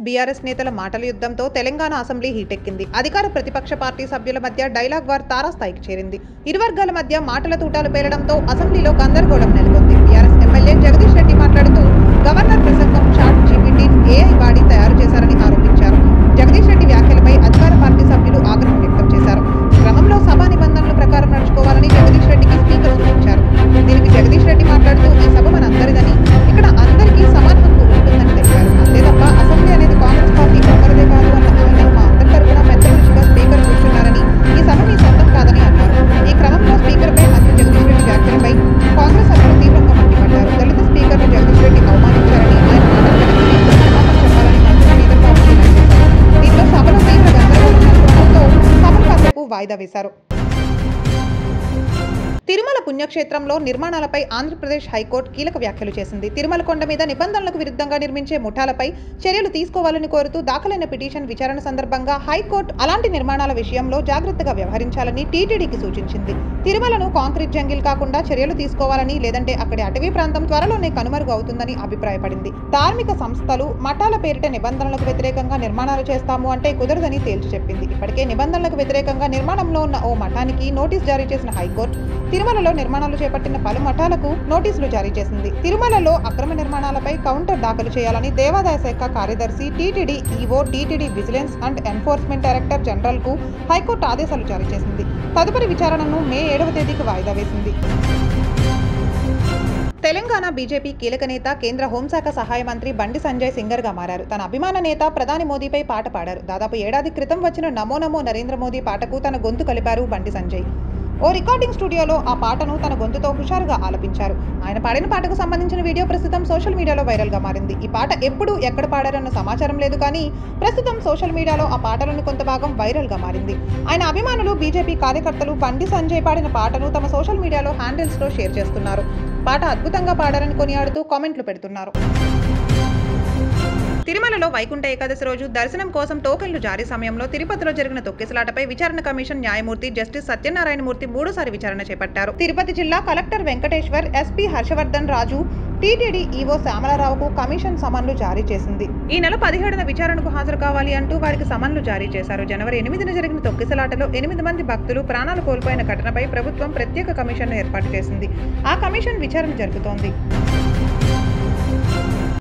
BRS నేతల మాటల యుద్ధంతో Telangana assembly హీటెక్కింది. అధికార ప్రతిపక్ష పార్టీ సభ్యుల మధ్య డైలాగ్ వార్ తారాస్థాయికి చేరింది. ఇరు వర్గాల మధ్య మాటల తూటాలు పేలడంతో అసెంబ్లీలో గందరగోళం నెలకొంది. బీఆర్ఎస్ ఎమ్మెల్యే జగదీష్ రెడ్డి మాట్లాడుతూ గవర్నర్ ప్రసంగం చాట్ జీపీటీ ఏఐ వాడి తయారు చేశారని ఆరోపించారు. జగదీష్ రెడ్డి వ్యాఖ్యలపై అధికార పార్టీ సభ్యులు ఆగ్రహం వ్యక్తం చేశారు. క్రమంలో సభా నిబంధనల ప్రకారం నడుచుకోవాలని జగదీష్ రెడ్డికి స్పీకర్ సూచించారు. దీనికి జగదీష్ రెడ్డి మాట్లాడుతూ ఈ సభ మనందరిదని, ఇక్కడ అందరికీ సమాన హక్కు ఉంటుందని తెలిపారు. అంతే తప్ప అసెంబ్లీ అనేది కాంగ్రెస్ పార్టీ ఒక్కరిదే కాదు అన్న ఆయన మా అందరి తరపున పెద్ద మనిషిగా స్పీకర్ కూర్చున్నారని, ఈ సభ మీ సొంతం కాదని అన్నారు. ఈ క్రమంలో స్పీకర్పై మంత్రి జగదీష్ రెడ్డి వ్యాఖ్యలపై కాంగ్రెస్ సభ్యులు తీవ్రంగా మండిపడ్డారు. దళిత స్పీకర్ను జగదీష్ రెడ్డి అవమానించారని, ఆయన మాట్లాడడానికి చెప్పాలని మంత్రి శ్రీధర్ బాబు డిమాండ్ చేశారు. దీంతో సభలో తీవ్ర గందరగోళం నెలకొనడంతో సభను కాసేపు వాయిదా వేశారు. తిరుమల పుణ్యక్షేత్రంలో నిర్మాణాలపై ఆంధ్రప్రదేశ్ హైకోర్టు కీలక వ్యాఖ్యలు చేసింది. తిరుమల కొండ మీద నిబంధనలకు విరుద్ధంగా నిర్మించే ముఠాలపై చర్యలు తీసుకోవాలని కోరుతూ దాఖలైన పిటిషన్ విచారణ సందర్భంగా హైకోర్టు అలాంటి నిర్మాణాల విషయంలో జాగ్రత్తగా వ్యవహరించాలని టీటీడీకి సూచించింది. తిరుమలను కాంక్రీట్ జంగిల్ కాకుండా చర్యలు తీసుకోవాలని, లేదంటే అక్కడి అటవీ ప్రాంతం త్వరలోనే కనుమరుగు అవుతుందని అభిప్రాయపడింది. ధార్మిక సంస్థలు మఠాల పేరిట నిబంధనలకు వ్యతిరేకంగా నిర్మాణాలు చేస్తాము అంటే కుదరదని తేల్చి చెప్పింది. ఇప్పటికే నిబంధనలకు వ్యతిరేకంగా నిర్మాణంలో ఉన్న ఓ మఠానికి నోటీస్ జారీ చేసిన హైకోర్టు తిరుమలలో నిర్మాణాలు చేపట్టిన పలు మఠాలకు నోటీసులు జారీ చేసింది. తిరుమలలో అక్రమ నిర్మాణాలపై కౌంటర్ దాఖలు చేయాలని దేవాదాయ శాఖ కార్యదర్శి, TTD EO, TTD vigilance and enforcement director general కు హైకోర్టు ఆదేశాలు జారీ చేసింది. తదుపరి విచారణను మే 7వ తేదీకి వాయిదా వేసింది. తెలంగాణ బీజేపీ కీలక నేత, కేంద్ర హోంశాఖ సహాయ మంత్రి బండి సంజయ్ సింగర్ గా మారారు. తన అభిమాన నేత ప్రధాని మోదీపై పాట పాడారు. దాదాపు ఏడాది క్రితం వచ్చిన నమో నమో నరేంద్ర మోదీ పాటకు తన గొంతు కలిపారు బండి సంజయ్. ఓ రికార్డింగ్ స్టూడియోలో ఆ పాటను తన గొంతుతో హుషారుగా ఆలపించారు. ఆయన పాడిన పాటకు సంబంధించిన వీడియో ప్రస్తుతం సోషల్ మీడియాలో వైరల్ గా మారింది. ఈ పాట ఎప్పుడు ఎక్కడ పాడారన్న సమాచారం లేదు, కానీ ప్రస్తుతం సోషల్ మీడియాలో ఆ పాటలోని కొంత భాగం వైరల్ గా మారింది. ఆయన అభిమానులు, బీజేపీ కార్యకర్తలు బండి సంజయ్ పాడిన పాటను తమ సోషల్ మీడియాలో హ్యాండిల్స్ లో షేర్ చేస్తున్నారు. పాట అద్భుతంగా పాడారని కొనియాడుతూ కామెంట్లు పెడుతున్నారు. తిరుమలలో వైకుంఠ ఏకాదశి రోజు దర్శనం కోసం టోకెన్లు జారీ సమయంలో తిరుపతిలో జరిగిన తొక్కిసలాటపై విచారణ కమిషన్ న్యాయమూర్తి జస్టిస్ సత్యనారాయణమూర్తి మూడోసారి విచారణ చేపట్టారు. తిరుపతి జిల్లా కలెక్టర్ వెంకటేశ్వర్, ఎస్పీ హర్షవర్ధన్ రాజు, టీటీడీ ఈవో శ్యామలరావుకు కమిషన్ సమన్లు జారీ చేసింది. ఈ నెల 17న విచారణకు హాజరు కావాలి అంటూ వారికి సమన్లు జారీ చేశారు. జనవరి 8న జరిగిన తొక్కిసలాటలో 8 మంది భక్తులు ప్రాణాలు కోల్పోయిన ఘటనపై ప్రభుత్వం ప్రత్యేక కమిషన్ను ఏర్పాటు చేసింది. ఆ కమిషన్ విచారణ జరుగుతోంది.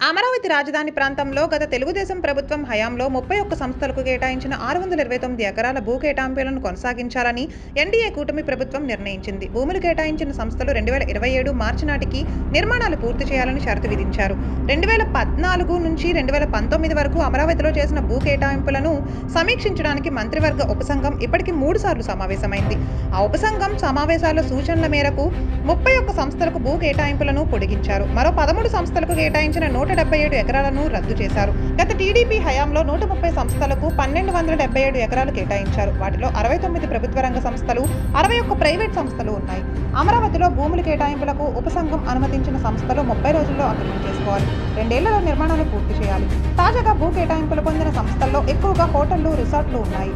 అమరావతి రాజధాని ప్రాంతంలో గత తెలుగుదేశం ప్రభుత్వం హయాంలో 31 సంస్థలకు కేటాయించిన 629 ఎకరాల భూ కేటాయింపులను కొనసాగించాలని ఎన్డీఏ కూటమి ప్రభుత్వం నిర్ణయించింది. భూములు కేటాయించిన సంస్థలు 2027 మార్చి నాటికి నిర్మాణాలు పూర్తి చేయాలని షరతు విధించారు. 2014 నుంచి 2019 వరకు అమరావతిలో చేసిన భూ కేటాయింపులను సమీక్షించడానికి మంత్రివర్గ ఉపసంఘం ఇప్పటికి 3 సార్లు సమావేశమైంది. ఆ ఉపసంఘం సమావేశాల సూచనల మేరకు 31 సంస్థలకు భూ కేటాయింపులను పొడిగించారు. మరో 13 సంస్థలకు కేటాయించిన 177 ఎకరాలను రద్దు చేశారు. గత టీడీపీ హయాంలో 130 సంస్థలకు 1277 ఎకరాలు కేటాయించారు. వాటిలో 69 ప్రభుత్వ రంగ సంస్థలు, 61 ప్రైవేట్ సంస్థలు ఉన్నాయి. అమరావతిలో భూముల కేటాయింపులకు ఉపసంఘం అనుమతించిన సంస్థలు 30 రోజుల్లో అగ్రిమెంట్ చేసుకోవాలి. 2 ఏళ్లలో నిర్మాణాలు పూర్తి చేయాలి. తాజాగా భూ కేటాయింపులు పొందిన సంస్థల్లో ఎక్కువగా హోటళ్లు, రిసార్ట్లు ఉన్నాయి.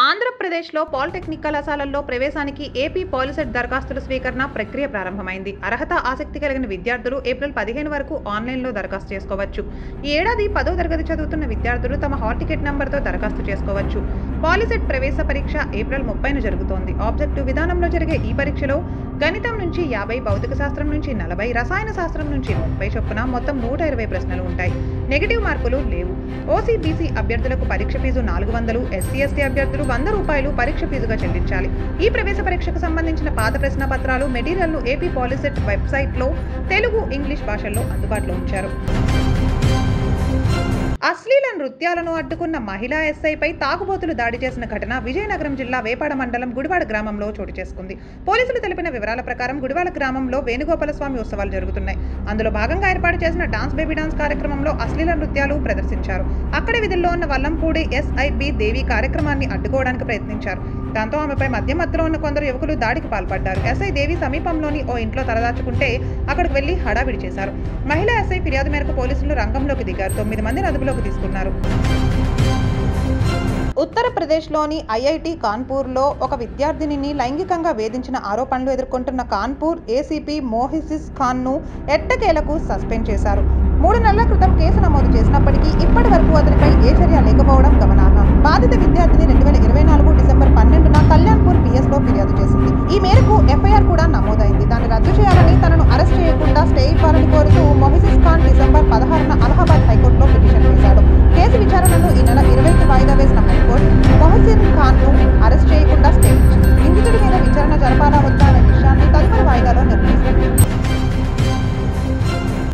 ఆంధ్రప్రదేశ్లో పాలిటెక్నిక్ కళాశాలల్లో ప్రవేశానికి ఏపీ పాలిసెట్ దరఖాస్తుల స్వీకరణ ప్రక్రియ ప్రారంభమైంది. అర్హత, ఆసక్తి కలిగిన విద్యార్థులు ఏప్రిల్ 15 వరకు ఆన్లైన్లో దరఖాస్తు చేసుకోవచ్చు. ఈ ఏడాది 10వ తరగతి చదువుతున్న విద్యార్థులు తమ హాల్ టికెట్ నెంబర్తో దరఖాస్తు చేసుకోవచ్చు. పాలిసెట్ ప్రవేశ పరీక్ష ఏప్రిల్ 30న జరుగుతోంది. ఆబ్జెక్టివ్ విధానంలో జరిగే ఈ పరీక్షలో గణితం నుంచి 50, భౌతిక శాస్త్రం నుంచి 40, రసాయన శాస్త్రం నుంచి 30 చొప్పున మొత్తం 120 ప్రశ్నలు ఉంటాయి. నెగటివ్ మార్కులు లేవు. ఓసీ, బీసీ అభ్యర్థులకు పరీక్ష ఫీజు 400, ఎస్సీ, ఎస్టీ అభ్యర్థులు ₹100 పరీక్ష ఫీజుగా చెల్లించాలి. ఈ ప్రవేశ పరీక్షకు సంబంధించిన పాత ప్రశ్న పత్రాలు, మెటీరియల్ను ఏపీ పాలిసెట్ వెబ్సైట్లో తెలుగు, ఇంగ్లీష్ భాషల్లో అందుబాటులో ఉంచారు. అశ్లీల నృత్యాలను అడ్డుకున్న మహిళా ఎస్ఐపై తాగుబోతులు దాడి చేసిన ఘటన విజయనగరం జిల్లా వేపాడ మండలం గుడివాడ గ్రామంలో చోటు చేసుకుంది. పోలీసులు తెలిపిన వివరాల ప్రకారం గుడివాడ గ్రామంలో వేణుగోపాల స్వామి ఉత్సవాలు జరుగుతున్నాయి. అందులో భాగంగా ఏర్పాటు చేసిన డాన్స్ బేబీ డాన్స్ కార్యక్రమంలో అశ్లీల నృత్యాలు ప్రదర్శించారు. అక్కడి విధుల్లో ఉన్న వల్లంపూడి ఎస్ఐబి దేవి కార్యక్రమాన్ని అడ్డుకోవడానికి ప్రయత్నించారు. దాంతో ఆమెపై మధ్యలో ఉన్న కొందరు యువకులు దాడికి పాల్పడ్డారు. ఎస్ఐ దేవి సమీపంలోని ఓ ఇంట్లో తలదాచుకుంటే అక్కడికి వెళ్లి హడావిడి చేశారు. మహిళా ఎస్ఐ ఫిర్యాదు మేరకు పోలీసులు రంగంలోకి దిగారు. 9 మందిని అదుపులోకి తీసుకున్నారు. ఉత్తరప్రదేశ్లోని ఐఐటి కాన్పూర్లో ఒక విద్యార్థినిని లైంగికంగా వేధించిన ఆరోపణలు ఎదుర్కొంటున్న కాన్పూర్ ఏసీపీ మోహిసిస్ ఖాన్ను ఎట్టకేలకు సస్పెండ్ చేశారు. 3 నెలల క్రితం కేసు నమోదు చేసినప్పటికీ ఇప్పటి వరకు అతనిపై ఏ చర్య లేకపోవడం గమనార్హం. బాధిత విద్యార్థిని 2024 డిసెంబర్ 12న కళ్యాణ్పూర్ పిఎస్లో ఫిర్యాదు చేసింది. ఈ మేరకు ఎఫ్ఐఆర్ కూడా నమోదైంది. దాన్ని రద్దు చేయాలని, తనను అరెస్ట్ చేయకుండా స్టే ఇవ్వాలని కోరుతూ మొహిసిస్ ఖాన్ డిసెంబర్ 16న అలహాబాద్ హైకోర్టులో పిటిషన్ వేశాడు. కేసు విచారణను ఈ నెల 20కి వాయిదా వేసిన హైకోర్టు మొహసిన్ ఖాన్ను అరెస్ట్ చేయకుండా స్టే ఇచ్చింది. నిందితుడి మీద విచారణ జరపాలా వద్దా అనే విషయాన్ని తదుపరి వాయిదాలో నిర్ణయిస్తుంది.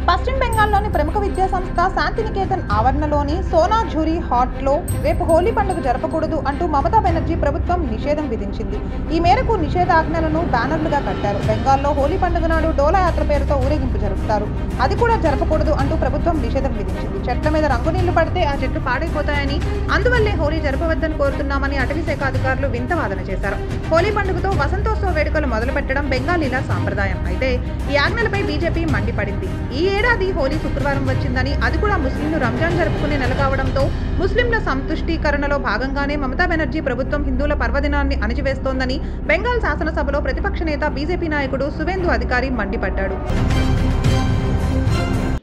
పశ్చిమ బెంగాల్లోని ప్రముఖ విద్యా సంస్థ శాంతినికేతన్ ఆవరణలోని సోనాఝురీ హాట్లో రేపు హోలీ పండుగ జరపకూడదు అంటూ మమతా బెనర్జీ ప్రభుత్వం నిషేధం విధించింది. ఈ మేరకు నిషేధాజ్ఞలను బ్యానర్లుగా కట్టారు. బెంగాల్లో హోలీ పండుగ నాడు డోలాయాత్ర పేరుతో ఊరేగింపు జరుపుతారు. అది కూడా జరపకూడదు అంటూ ప్రభుత్వం నిషేధం విధించింది. చెట్ల మీద రంగునీళ్లు పడితే ఆ చెట్లు పాడైపోతాయని, అందువల్లే హోలీ జరపవద్దని కోరుతున్నామని అటవీ శాఖ అధికారులు వింత వాదన చేశారు. హోలీ పండుగతో వసంతోత్సవ వేడుకలు మొదలుపెట్టడం బెంగాలీల సాంప్రదాయం. అయితే ఈ ఆజ్ఞలపై బీజేపీ మండిపడింది. ఈ ఏడాది హోలీ శుక్రవారం వచ్చిందని, అది కూడా ముస్లింలు రంజాన్ జరుపుకునే నెల కావడంతో ముస్లింల సంతుష్టీకరణలో భాగంగానే మమతా బెనర్జీ ప్రభుత్వం హిందువుల పర్వదినాన్ని అణిచివేస్తోందని బెంగాల్ శాసనసభలో ప్రతిపక్ష నేత బీజేపీ నాయకుడు సువేందు అధికారి మండిపడ్డాడు.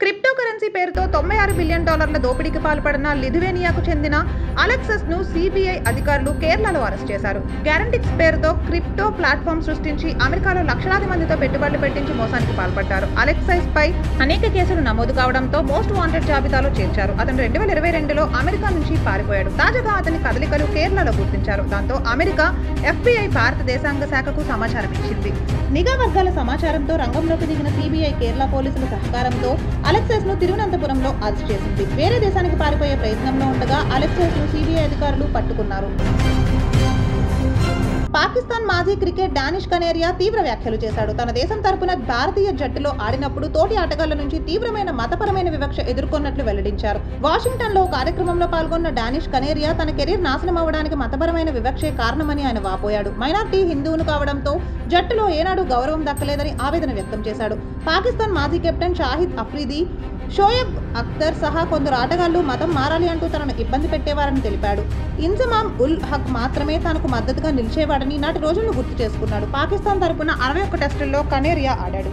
క్రిప్టో కరెన్సీ పేరుతో $96 బిలియన్ దోపిడీకి పాల్పడిన లిథువేనియాకు చెందిన అలెక్సస్ ను సిబిఐ అధికారులు కేరళలో అరెస్ట్ చేశారు. గ్యారంటిక్స్ పేరుతో క్రిప్టో ప్లాట్ఫామ్ సృష్టించి అమెరికాలో లక్షలాది మందితో పెట్టుబడులు పెట్టించి మోసానికి పాల్పడ్డారు. అలెక్సైస్ పై అనేక కేసులు నమోదు కావడంతో మోస్ట్ వాంటెడ్ జాబితాలో చేర్చారు. అతను 2022లో అమెరికా నుంచి పారిపోయాడు. తాజాగా అతని కదలికలు కేరళలో గుర్తించారు. దాంతో అమెరికా FBI భారత దేశాంగ శాఖకు సమాచారం ఇచ్చింది. నిఘా వర్గాల సమాచారంతో రంగంలోకి దిగిన సిబిఐ కేరళ పోలీసుల సహకారంతో అలెక్సైస్ ను తిరువనంతపురంలో అరెస్ట్ చేసింది. వేరే దేశానికి పారిపోయే ప్రయత్నంలో ఉండగా అలెక్సైస్ ను సిబిఐ అధికారులు పట్టుకున్నారు. పాకిస్తాన్ మాజీ క్రికెట్ డానిష్ కనేరియా తీవ్ర వ్యాఖ్యలు చేశాడు. తన దేశం తరపున భారతీయ జట్టులో ఆడినప్పుడు తోటి ఆటగాళ్ల నుంచి తీవ్రమైన మతపరమైన వివక్ష ఎదుర్కొన్నట్లు వెల్లడించారు. వాషింగ్టన్ లో కార్యక్రమంలో పాల్గొన్న డానిష్ కనేరియా తన కెరీర్ నాశనం అవ్వడానికి మతపరమైన వివక్షే కారణమని ఆయన వాపోయాడు. మైనార్టీ హిందువును కావడంతో జట్టులో ఏనాడు గౌరవం దక్కలేదని ఆవేదన వ్యక్తం చేశాడు. పాకిస్తాన్ మాజీ కెప్టెన్ షాహిద్ అఫ్రిది, షోయబ్ అఖ్తర్ సహా కొందరు ఆటగాళ్లు మతం మారాలి అంటూ తనను ఇబ్బంది పెట్టేవారని తెలిపాడు. ఇంజమామ్ ఉల్ హక్ మాత్రమే తనకు మద్దతుగా నిలిచేవాడని నాటి రోజులను గుర్తు చేసుకున్నాడు. పాకిస్తాన్ తరపున 61 టెస్టుల్లో కనేరియా ఆడాడు.